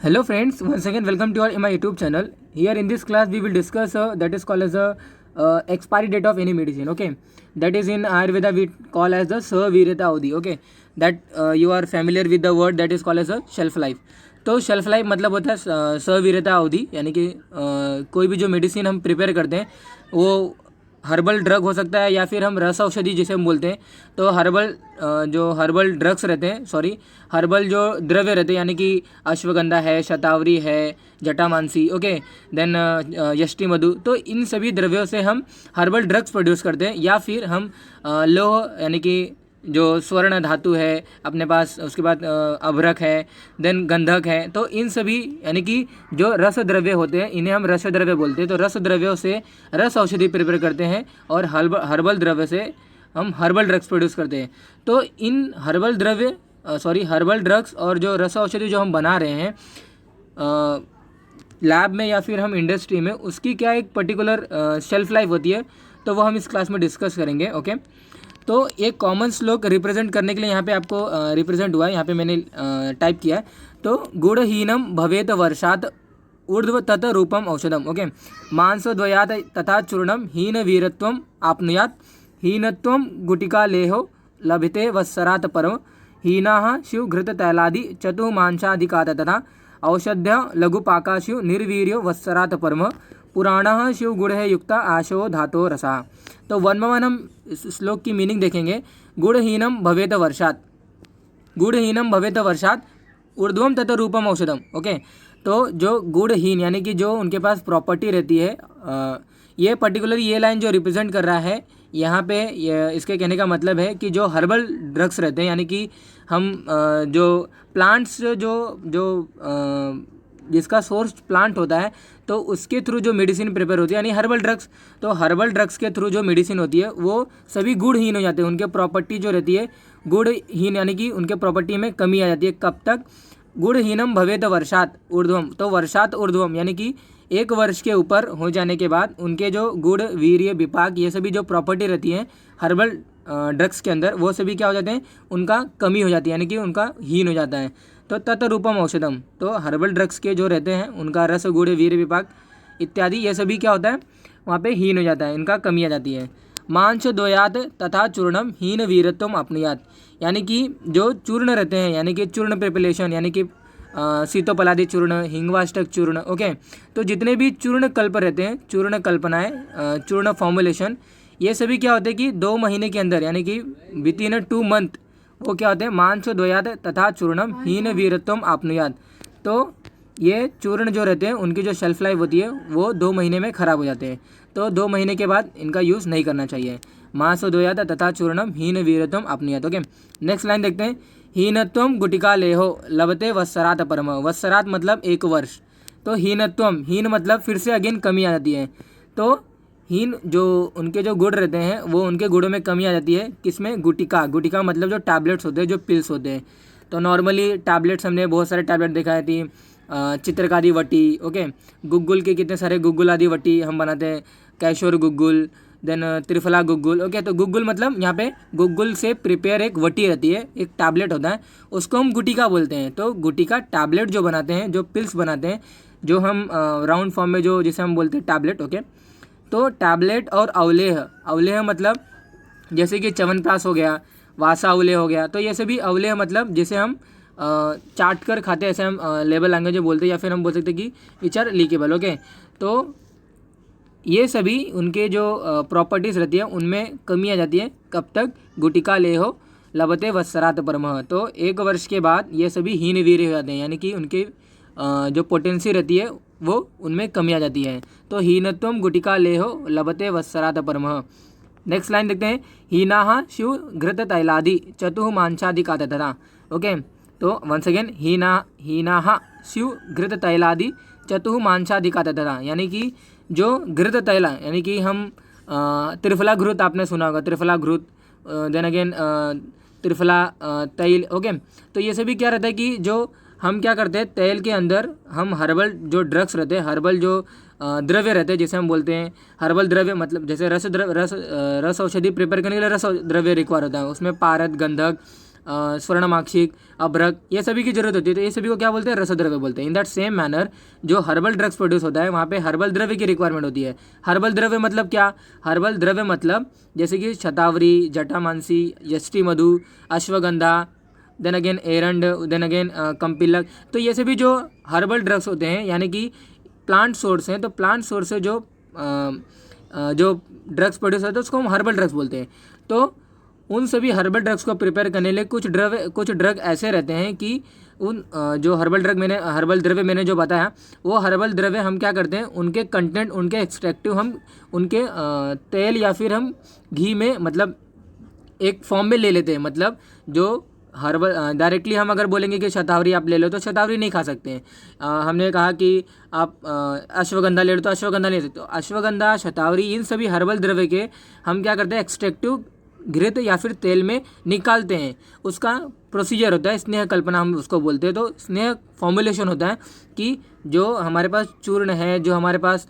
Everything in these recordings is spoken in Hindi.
Hello friends, once again welcome to our my YouTube channel. Here in this class we will discuss that is called as a expiry date of any medicine. Okay, that is in Ayurveda we call as the Savirata Avadhi. Okay, that you are familiar with the word that is called as a shelf life. तो शेल्फ लाइफ मतलब होता है सवीरता अवधि, यानी कि कोई भी जो मेडिसिन हम प्रिपेयर करते हैं वो हर्बल ड्रग हो सकता है या फिर हम रस औषधि जिसे हम बोलते हैं। तो जो हर्बल ड्रग्स रहते हैं, सॉरी, हर्बल जो द्रव्य रहते हैं, यानी कि अश्वगंधा है, शतावरी है, जटामांसी, ओके, देन यष्टि मधु, तो इन सभी द्रव्यों से हम हर्बल ड्रग्स प्रोड्यूस करते हैं। या फिर हम लोह यानी कि जो स्वर्ण धातु है अपने पास, उसके बाद अभ्रक है, देन गंधक है, तो इन सभी यानी कि जो रस द्रव्य होते हैं इन्हें हम रस द्रव्य बोलते हैं। तो रस द्रव्यों से रस औषधि प्रिपेयर करते हैं और हर्बल द्रव्य से हम हर्बल ड्रग्स प्रोड्यूस करते हैं। तो इन हर्बल ड्रग्स और जो रस औषधि जो हम बना रहे हैं लैब में या फिर हम इंडस्ट्री में, उसकी क्या एक पर्टिकुलर शेल्फ लाइफ होती है, तो वो हम इस क्लास में डिस्कस करेंगे। ओके, तो एक कॉमन श्लोक रिप्रेजेंट करने के लिए यहाँ पे आपको रिप्रेजेंट हुआ है, यहाँ पे मैंने टाइप किया है। तो गुणहीनम भवेत वर्षात ऊर्ध्व तत रूपम औषधम। ओके, मांसद्वयात तथा चूर्णम हीन वीरत्वम आपनुयात हीनत्वम गुटिका लेहो लभते वत्सरात परम हीनाः शिव घृत तैलादि चतुमांसाधिकात तथा औषध्य लघुपाकाशु निर्वीर्यो वत्सरात परम पुराणः शिव गुण युक्ता आशो धातो रसा। तो वन बाय वन हम इस श्लोक की मीनिंग देखेंगे। गुणहीनम भवेत वर्षात, गुणहीनम भवेत वर्षात ऊर्ध्वम तथा रूपम औषधम। ओके, तो जो गुणहीन यानी कि जो उनके पास प्रॉपर्टी रहती है, ये पर्टिकुलर ये लाइन जो रिप्रेजेंट कर रहा है यहाँ पे, इसके कहने का मतलब है कि जो हर्बल ड्रग्स रहते हैं, यानी कि हम जो प्लांट्स जिसका सोर्स प्लांट होता है, तो उसके थ्रू जो मेडिसिन प्रिपेयर होती है यानी हर्बल ड्रग्स, तो हर्बल ड्रग्स के थ्रू जो मेडिसिन होती है वो सभी गुणहीन हो जाते हैं। उनके प्रॉपर्टी जो रहती है गुणहीन, यानी कि उनके प्रॉपर्टी में कमी आ जाती है। कब तक? गुणहीनम भवेत वर्षात ऊर्ध्वम, तो वर्षात ऊर्ध्वम यानी कि 1 वर्ष के ऊपर हो जाने के बाद उनके जो गुण, वीर्य, विपाक, ये सभी जो प्रॉपर्टी रहती है हर्बल ड्रग्स के अंदर, वो सभी क्या हो जाते हैं, उनका कमी हो जाती है, यानी कि उनका हीन हो जाता है। तो तत्रूपम औषधम, तो हर्बल ड्रग्स के जो रहते हैं उनका रस, गुण, वीर्य, विपाक इत्यादि ये सभी क्या होता है, वहाँ पे हीन हो जाता है, इनका कमी आ जाती है। मांस द्वयात तथा चूर्णम हीन वीरत्वम अपनुयात, यानी कि जो चूर्ण रहते हैं, यानी कि चूर्ण प्रिपरेशन, यानी कि सीतोपलादी चूर्ण, हिंगवाष्टक चूर्ण, ओके, तो जितने भी चूर्ण कल्प रहते हैं, चूर्ण कल्पनाएँ, चूर्ण फॉर्मुलेशन, ये सभी क्या होते हैं कि 2 महीने के अंदर, यानी कि विथिन 2 मंथ वो क्या होते हैं, मांस द्वयात तथा चूर्णम हीन वीरत्वम आपनुयात। तो ये चूर्ण जो रहते हैं उनकी जो शेल्फ लाइफ होती है वो 2 महीने में ख़राब हो जाते हैं, तो 2 महीने के बाद इनका यूज़ नहीं करना चाहिए। मांस द्वयात तथा चूर्णम हीन वीरत्वम आपनुयात। ओके, नेक्स्ट लाइन देखते हैं। हीनत्वम गुटिका लेहो लभते वत्सरात परम, वत्सरात मतलब 1 वर्ष, तो हीनत्वम, हीन मतलब फिर से अगेन कमी आ जाती है। तो हीन जो उनके जो गुण रहते हैं वो उनके गुणों में कमी आ जाती है। किसमें? गुटिका, गुटिका मतलब जो टैबलेट्स होते हैं, जो पिल्स होते हैं। तो नॉर्मली टैबलेट्स हमने बहुत सारे टैबलेट देखा थी, चित्रकारी वटी, ओके, गुग्गुल के कितने सारे गुग्गुल आदि वटी हम बनाते हैं, कैशोर गुग्गुल, देन त्रिफला गुग्गुल। ओके, तो गुग्गुल मतलब यहाँ पे गुग्गुल से प्रिपेयर एक वटी रहती है, एक टैबलेट होता है, उसको हम गुटिका बोलते हैं। तो गुटिका टैबलेट जो बनाते हैं, जो पिल्स बनाते हैं, जो हम राउंड फॉर्म में जो जिसे हम बोलते हैं टैबलेट। ओके, तो टैबलेट और अवलेह, अवलेह मतलब जैसे कि च्यवनप्राश हो गया, वासा अवलेह हो गया, तो ये सभी अवलेह मतलब जिसे हम चाट कर खाते हैं, ऐसे हम लेबल लैंग्वेज में बोलते हैं, या फिर हम बोल सकते हैं कि विच आर लीकेबल। ओके, तो ये सभी उनके जो प्रॉपर्टीज़ रहती है उनमें कमी आ जाती है। कब तक? गुटिका लेहो लभते वत्सरात परमः, तो 1 वर्ष के बाद ये सभी हीन वीर्य हो जाते हैं, यानी कि उनके जो पोटेंसी रहती है वो उनमें कमी आ जाती है। तो हीनत्वम गुटिका लेहो लभते वत्सरात परमः। नेक्स्ट लाइन देखते हैं। हीनाः शिव घृत तैलादि चतुः मांसादिका तथा। ओके, तो वंस अगेन हीनाः शिव घृत तैलादि चतुः मांसादिका तथा, यानी कि जो घृत तैला, यानी कि हम त्रिफला घृत आपने सुना होगा, त्रिफला घृत, देन अगेन त्रिफला तैल। ओके, तो ये सभी क्या रहता है कि जो हम क्या करते हैं, तेल के अंदर हम हर्बल जो ड्रग्स रहते हैं, हर्बल जो द्रव्य रहते हैं, जिसे हम बोलते हैं हर्बल द्रव्य, मतलब जैसे रस औषधि प्रिपेयर करने के लिए रस द्रव्य रिक्वायर होता है, उसमें पारद, गंधक, स्वर्णमाक्षिक, अभ्रक, ये सभी की जरूरत होती है। तो ये सभी को क्या बोलते हैं? रसद्रव्य बोलते हैं। इन दैट सेम मैनर जो हर्बल ड्रग्स प्रोड्यूस होता है वहाँ पे हर्बल द्रव्य की रिक्वायरमेंट होती है। हर्बल द्रव्य मतलब क्या? हर्बल द्रव्य मतलब जैसे कि शतावरी, जटामांसी, यष्टि मधु, अश्वगंधा, देन अगेन एरंड, देन अगेन कंपिलक। तो ये सभी जो हर्बल ड्रग्स होते हैं यानी कि प्लांट सोर्स हैं, तो प्लांट सोर्स से जो ड्रग्स प्रोड्यूस होते हैं उसको हम हर्बल ड्रग्स बोलते हैं। तो उन सभी हर्बल ड्रग्स को प्रिपेयर करने लिए कुछ ड्रग ऐसे रहते हैं कि उन जो हर्बल द्रव्य मैंने जो बताया, वो हर्बल द्रव्य हम क्या करते हैं, उनके कंटेंट, उनके एक्सट्रैक्टिव हम उनके तेल या फिर हम घी में मतलब एक फॉर्म में ले लेते हैं। मतलब जो हर्बल डायरेक्टली हम अगर बोलेंगे कि शतावरी आप ले लो तो शतावरी नहीं खा सकते हैं। हमने कहा कि आप अश्वगंधा ले लो तो अश्वगंधा ले सकते हो। अश्वगंधा, शतावरी, इन सभी हर्बल द्रव्य के हम क्या करते हैं, एक्सट्रैक्टिव घृत या फिर तेल में निकालते हैं। उसका प्रोसीजर होता है स्नेह कल्पना, हम उसको बोलते हैं। तो स्नेह फॉर्मुलेशन होता है कि जो हमारे पास चूर्ण है, जो हमारे पास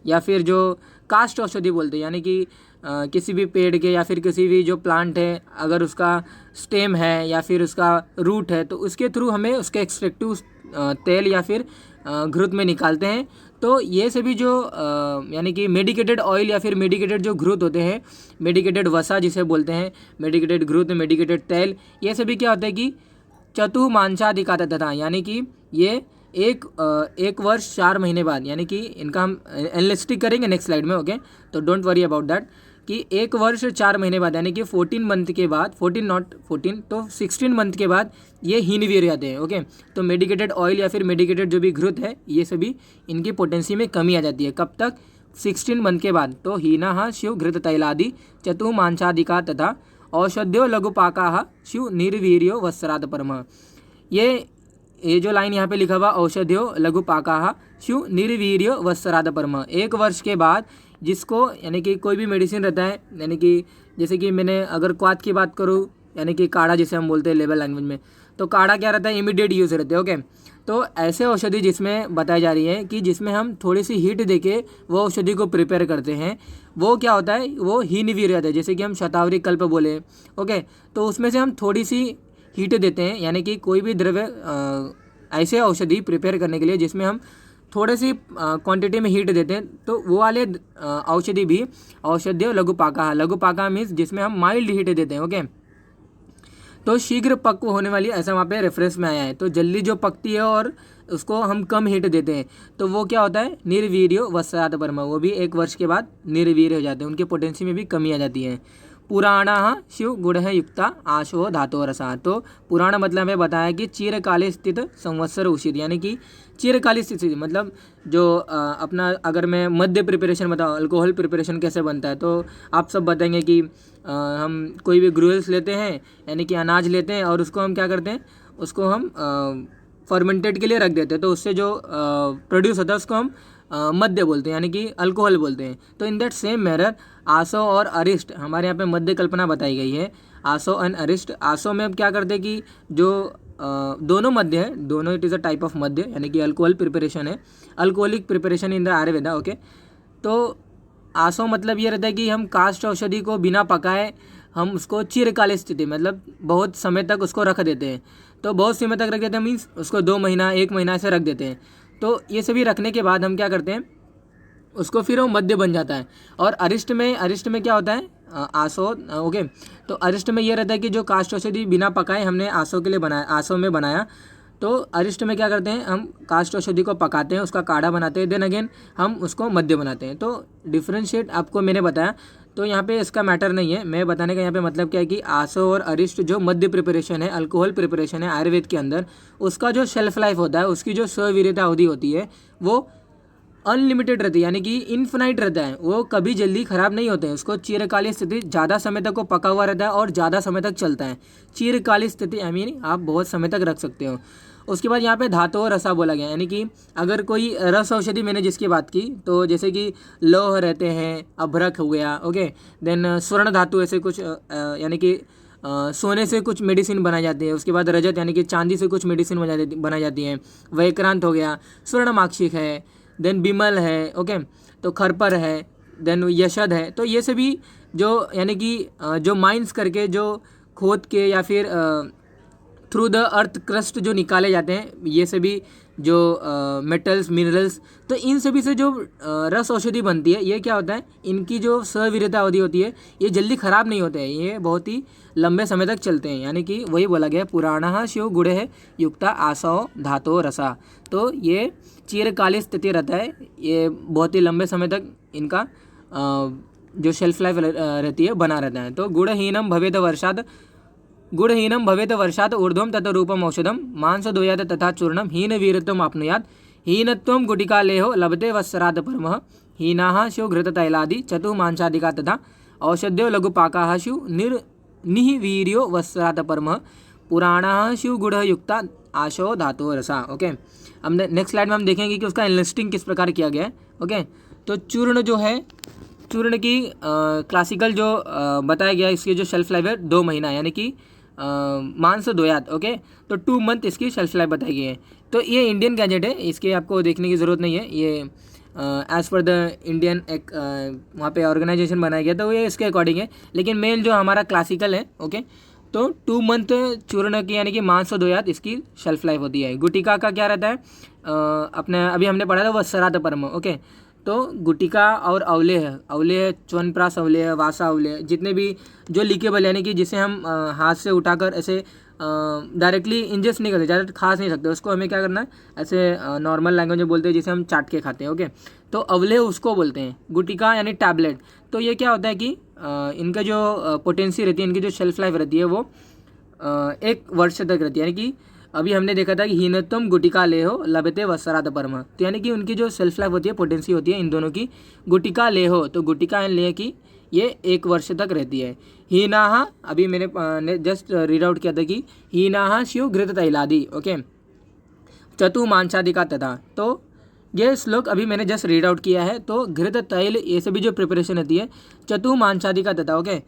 या फिर जो काष्ठ औषधि बोलते हैं, यानी कि किसी भी पेड़ के या फिर किसी भी जो प्लांट है, अगर उसका स्टेम है या फिर उसका रूट है, तो उसके थ्रू हमें उसके एक्सट्रैक्टिव तेल या फिर घृत में निकालते हैं। तो ये सभी जो यानी कि मेडिकेटेड ऑयल या फिर मेडिकेटेड जो घृत होते हैं, मेडिकेटेड वसा जिसे बोलते हैं, मेडिकेटेड घृत, मेडिकेटेड तेल, ये सभी क्या होता है कि चतुर्मांसादिकातः, यानी कि ये एक वर्ष 4 महीने बाद, यानी कि इनका हम एनालिस्टिक करेंगे नेक्स्ट स्लाइड में, ओके। तो डोंट वरी अबाउट दैट कि 1 वर्ष 4 महीने बाद, यानी कि 14 मंथ के बाद, 14 नॉट 14 तो 16 मंथ के बाद ये हीनवीर जाते हैं, ओके। तो मेडिकेटेड ऑयल या फिर मेडिकेटेड जो भी घृत है, ये सभी इनकी पोटेंसी में कमी आ जाती है। कब तक? 16 मंथ के बाद। तो हीना शिव घृत तैलादि चतुर्मांसादिका तथा औषध्यो लघुपाका शिव निर्वीर्यो वस्त्राद परम। ये जो लाइन यहाँ पे लिखा हुआ, औषध्यो लघुपाका शिव निर्वीर्यो वस्त्राद परम, 1 वर्ष के बाद जिसको यानी कि कोई भी मेडिसिन रहता है, यानी कि जैसे कि मैंने अगर क्वाथ की बात करूँ, यानी कि काढ़ा जिसे हम बोलते हैं लेबल लैंग्वेज में, तो काढ़ा क्या रहता है? इमीडिएट यूज़ रहते हैं, ओके। तो ऐसे औषधि जिसमें बताई जा रही है कि जिसमें हम थोड़ी सी हीट देके वो औषधि को प्रिपेयर करते हैं, वो क्या होता है, वो हीनवीर रहता है। जैसे कि हम शतावरी कल्प बोले, ओके, तो उसमें से हम थोड़ी सी हीट देते हैं, यानी कि कोई भी द्रव्य ऐसे औषधि प्रिपेयर करने के लिए जिसमें हम थोड़े सी क्वांटिटी में हीट देते हैं, तो वो वाले औषधि भी औषध्य लघुपाका मीन्स जिसमें हम माइल्ड हीट देते हैं, ओके। तो शीघ्र पक्व होने वाली, ऐसा वहाँ पे रेफरेंस में आया है। तो जल्दी जो पकती है और उसको हम कम हीट देते हैं, तो वो क्या होता है? निर्वीर्यो वस्त्राद परम, वो भी 1 वर्ष के बाद निर्वीर्य हो जाते हैं, उनके पोटेंसी में भी कमी आ जाती है। पुराणा शिव गुण युक्ता आशो धातो रसा। तो पुराण मतलब हमें बताया कि चिरकाले स्थित संवत्सर उषित, यानी कि चिरकालीन स्थिति मतलब जो अपना, अगर मैं मध्य प्रिपरेशन बताऊँ, अल्कोहल प्रिपरेशन कैसे बनता है, तो आप सब बताएंगे कि हम कोई भी ग्रुएल्स लेते हैं, यानी कि अनाज लेते हैं, और उसको हम क्या करते हैं, उसको हम फर्मेंटेड के लिए रख देते हैं, तो उससे जो प्रोड्यूस होता है उसको हम मद्य बोलते हैं, यानी कि अल्कोहल बोलते हैं। तो इन दैट सेम मैनर आसो और अरिष्ट, हमारे यहाँ पे मध्य कल्पना बताई गई है, आसो एंड अरिष्ट। आसो में हम क्या करते हैं कि जो दोनों मध्य है, दोनों it is a type of मध्य, यानी कि अल्कोहल प्रिपरेशन है, alcoholic preparation in the Ayurveda, okay. तो आसो मतलब ये रहता है कि हम काष्ठ औषधि को बिना पकाए हम उसको चिरकालीन स्थिति मतलब बहुत समय तक उसको रख देते हैं। तो बहुत समय तक रख देते हैं मीन्स उसको 2 महीना 1 महीना से रख देते हैं। तो ये सभी रखने के बाद हम क्या करते हैं, उसको फिर वो मध्य बन जाता है। और अरिष्ट में क्या होता है, आसो, ओके। तो अरिष्ट में ये रहता है कि जो काष्ठ औषधि बिना पकाए हमने आसो के लिए बनाया, आसो में बनाया, तो अरिष्ट में क्या करते हैं, हम काष्ठ औषधि को पकाते हैं, उसका काढ़ा बनाते हैं, देन अगेन हम उसको मध्य बनाते हैं। तो डिफ्रेंशिएट आपको मैंने बताया, तो यहाँ पे इसका मैटर नहीं है, मैं बताने का यहाँ पे मतलब क्या है कि आसो और अरिष्ट जो मध्य प्रिपरेशन है, अल्कोहल प्रिपरेशन है आयुर्वेद के अंदर, उसका जो शेल्फ लाइफ होता है, उसकी जो सवीर्यता अवधि होती है, वो अनलिमिटेड रहती है, यानी कि इन्फिनाइट रहता है, वो कभी जल्दी ख़राब नहीं होते हैं। उसको चिरकालीन स्थिति, ज़्यादा समय तक वो पका हुआ रहता है और ज़्यादा समय तक चलता है। चिरकालीन स्थिति आई मीन आप बहुत समय तक रख सकते हो। उसके बाद यहाँ पे धातु और रसा बोला गया, यानी कि अगर कोई रस औषधि मैंने जिसकी बात की, तो जैसे कि लौह रहते हैं, अभ्रक हो गया, ओके, देन स्वर्ण धातु ऐसे कुछ यानी कि सोने से कुछ मेडिसिन बनाई जाती है। उसके बाद रजत यानी कि चांदी से कुछ मेडिसिन बनाई जाती है। वैक्रांत हो गया, स्वर्णमाक्षिक है, देन बिमल है, ओके, तो खरपर है, देन यशद है। तो ये सभी जो यानी कि जो माइंस करके जो खोद के या फिर थ्रू द अर्थ क्रस्ट जो निकाले जाते हैं, ये सभी जो मेटल्स मिनरल्स, तो इन सभी से जो रस औषधि बनती है, ये क्या होता है, इनकी जो सविरता अवधि होती है ये जल्दी ख़राब नहीं होते हैं, ये बहुत ही लंबे समय तक चलते हैं। यानी कि वही बोला गया पुराणः शिव गुड़े है युक्ता आसो धातो रसा, तो ये चिरकालीन स्थिति रहता है, ये बहुत ही लंबे समय तक इनका जो शेल्फ लाइफ रहती है बना रहता है। तो गुड़हीनम भवेद वर्षात गुड़हीनम भवेत वर्षात ऊर्ध्वम तथा रूपम औषधम मांसदोयात तथा चूर्णम हीन वीरत्वम आपनुयात हीनत्वम गुटिकालेहो लभते वत्सरात परमः हीनाः शिव घृततैलादि चतुर्मांसादिका तथा औषध्यो लघुपाकाः शिव निःवीर्यो वत्सरात परमः पुराणाः शिव गुड़युक्ता आशो धातो रसा। ओके, अब नेक्स्ट स्लाइड में हम देखेंगे कि उसका एनलिस्टिंग किस प्रकार किया गया है। ओके, तो चूर्ण जो है, चूर्ण की क्लासिकल जो बताया गया, इसकी जो शेल्फ लाइफ है 2 महीना, यानी कि मांस दोयात। ओके, तो 2 मंथ इसकी शेल्फ लाइफ बताई गई है। तो ये इंडियन गैजेट है, इसके आपको देखने की ज़रूरत नहीं है, ये एज़ पर द इंडियन एक वहाँ पे ऑर्गेनाइजेशन बनाया गया, तो ये इसके अकॉर्डिंग है। लेकिन मेन जो हमारा क्लासिकल है, ओके, तो 2 मंथ चूर्ण की यानी कि मांस दोयात इसकी शेल्फ लाइफ होती है। गुटिका का क्या रहता है, अपने अभी हमने पढ़ा था वत्सरात परम। ओके, तो गुटिका और अवले है, च्वनप्राश अवले है, वासा अवले है, जितने भी जो लीकेबल यानी कि जिसे हम हाथ से उठाकर ऐसे डायरेक्टली इंजेस्ट नहीं करते, ज़्यादा खा नहीं सकते, उसको हमें क्या करना है, ऐसे नॉर्मल लैंग्वेज में बोलते हैं जिसे हम चाट के खाते हैं। ओके, तो अवले उसको बोलते हैं, गुटिका यानी टैबलेट। तो ये क्या होता है कि इनका जो पोटेंसी रहती है, इनकी जो शेल्फ लाइफ रहती है वो 1 वर्ष तक रहती है। यानी कि अभी हमने देखा था कि हीनत्वम गुटिका लेहो लभते वत्सरात परम, तो यानी कि उनकी जो सेल्फ लाइफ होती है, पोटेंसी होती है इन दोनों की, गुटिका लेहो, तो गुटिका एंड लेह की ये 1 वर्ष तक रहती है। हीनाहा, अभी मैंने जस्ट रीड आउट किया था कि हीनाहा शिव घृत तैलादि। ओके, चतुर्मांसादिका तथा, तो ये श्लोक अभी मैंने जस्ट रीड आउट किया है। तो घृत तैल ये सभी जो प्रिपरेशन रहती है, चतुर्मांसादिका तथा। ओके,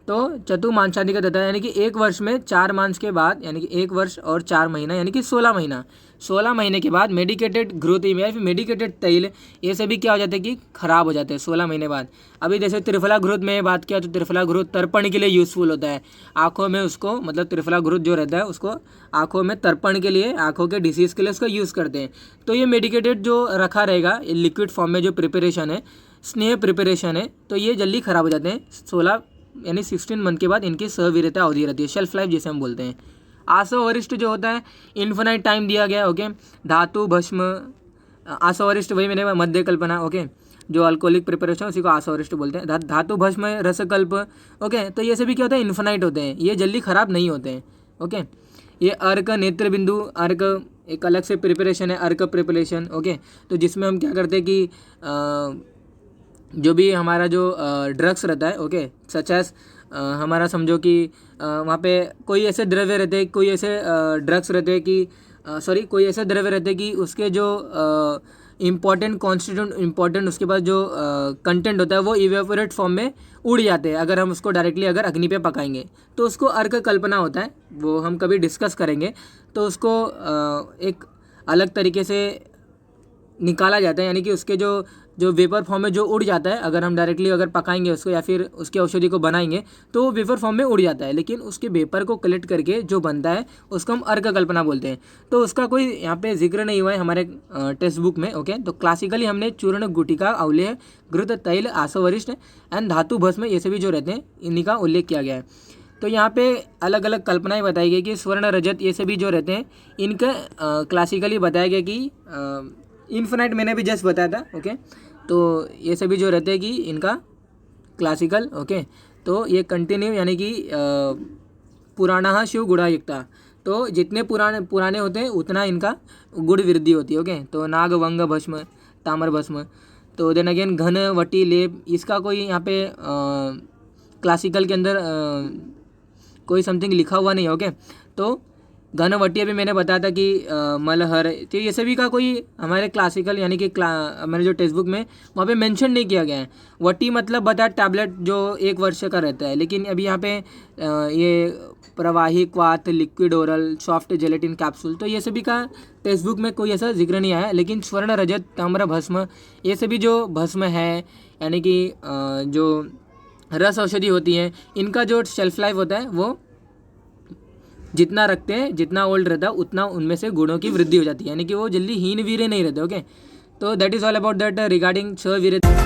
तो चतुर्मांसादिका तथा यानी कि 1 वर्ष में 4 मांस के बाद, यानी कि 1 वर्ष और 4 महीना यानी कि 16 महीना, 16 महीने के बाद मेडिकेटेड ग्रोथ या फिर मेडिकेटेड तैल, ये सभी क्या हो जाते हैं कि ख़राब हो जाते हैं 16 महीने बाद। अभी जैसे त्रिफला घृत में बात किया, तो त्रिफला घृत तर्पण के लिए यूज़फुल होता है, आँखों में उसको, मतलब त्रिफला घृत जो रहता है उसको आँखों में तर्पण के लिए, आँखों के डिसीज़ के लिए उसको यूज़ करते हैं। तो ये मेडिकेटेड जो रखा रहेगा, लिक्विड फॉर्म में जो प्रिपरेशन है, स्नेह प्रिपरेशन है, तो ये जल्दी ख़राब हो जाते हैं 16 यानी 16 मंथ के बाद इनकी सविरता अवधि रहती है, शेल्फ लाइफ जिसे हम बोलते हैं। आसो वरिष्ठ जो होता है, इन्फिनाइट टाइम दिया गया। ओके, धातु भस्म, आसो वरिष्ठ वही मैंने मध्य कल्पना। ओके, जो अल्कोहलिक प्रिपरेशन उसी को आसो वरिष्ठ बोलते हैं। धातु भस्म रसकल्प। ओके, तो ये सभी क्या होता है, इन्फिनाइट होते हैं, ये जल्दी ख़राब नहीं होते हैं। ओके, ये अर्क नेत्र बिंदु, अर्क एक अलग से प्रिपरेशन है, अर्क प्रिपरेशन। ओके, तो जिसमें हम क्या करते हैं कि जो भी हमारा जो ड्रग्स रहता है, ओके, सच एज हमारा समझो कि वहाँ पे कोई ऐसे द्रव्य रहते हैं, कोई ऐसे ड्रग्स रहते हैं कि कोई ऐसे द्रव्य रहते हैं कि उसके जो इम्पॉर्टेंट कॉन्स्टिट्यूंट, इम्पॉर्टेंट उसके पास जो कंटेंट होता है वो इवेपोरेट फॉर्म में उड़ जाते हैं अगर हम उसको डायरेक्टली अगर अग्नि पे पकाएंगे, तो उसको अर्क कल्पना होता है, वो हम कभी डिस्कस करेंगे। तो उसको एक अलग तरीके से निकाला जाता है, यानी कि उसके जो वेपर फॉर्म में जो उड़ जाता है, अगर हम डायरेक्टली अगर पकाएंगे उसको या फिर उसके औषधि को बनाएंगे तो वो वेपर फॉर्म में उड़ जाता है, लेकिन उसके वेपर को कलेक्ट करके जो बनता है उसको हम अर्क कल्पना बोलते हैं। तो उसका कोई यहाँ पे जिक्र नहीं हुआ है हमारे टेक्स्ट बुक में। ओके, तो क्लासिकली हमने चूर्ण, गुटिका, अवलेह, घृत, तैल, आसवरिष्ठ एंड धातु भस्म, ये सभी जो रहते हैं इन्हीं का उल्लेख किया गया है। तो यहाँ पे अलग अलग कल्पनाएं बताई गई कि स्वर्ण, रजत, ये सभी जो रहते हैं इनका क्लासिकली बताया गया कि इन्फिनाइट मैंने भी जस्ट बताया था। ओके, तो ये सभी जो रहते हैं कि इनका क्लासिकल। ओके, तो ये कंटिन्यू यानी कि पुराणः शिव गुड़युक्ता, तो जितने पुराने होते हैं उतना इनका गुड़ वृद्धि होती है। ओके, तो नाग, वंग भस्म, ताम्र भस्म, तो देन अगेन घन, वटी, लेप, इसका कोई यहाँ पे क्लासिकल के अंदर कोई समथिंग लिखा हुआ नहीं है। ओके, तो घन वटी अभी मैंने बताया था कि मलहर, तो ये सभी का कोई हमारे क्लासिकल यानी कि हमारे जो टेक्स्ट बुक में वहाँ पे मेंशन नहीं किया गया है। वटी मतलब बता टैबलेट जो 1 वर्ष का रहता है, लेकिन अभी यहाँ पे ये प्रवाही क्वाथ, liquid oral, soft gelatin capsule, तो ये सभी का टेक्स्ट बुक में कोई ऐसा जिक्र नहीं आया। लेकिन स्वर्ण, रजत, ताम्र भस्म, ये सभी जो भस्म है यानी कि जो रस औषधि होती है, इनका जो शेल्फ लाइफ होता है वो जितना रखते हैं, जितना ओल्ड रहता है उतना उनमें से गुणों की वृद्धि हो जाती है, यानी कि वो जल्दी हीन वीर्य नहीं रहते। ओके, तो that is all about that regarding 6 वीर्य।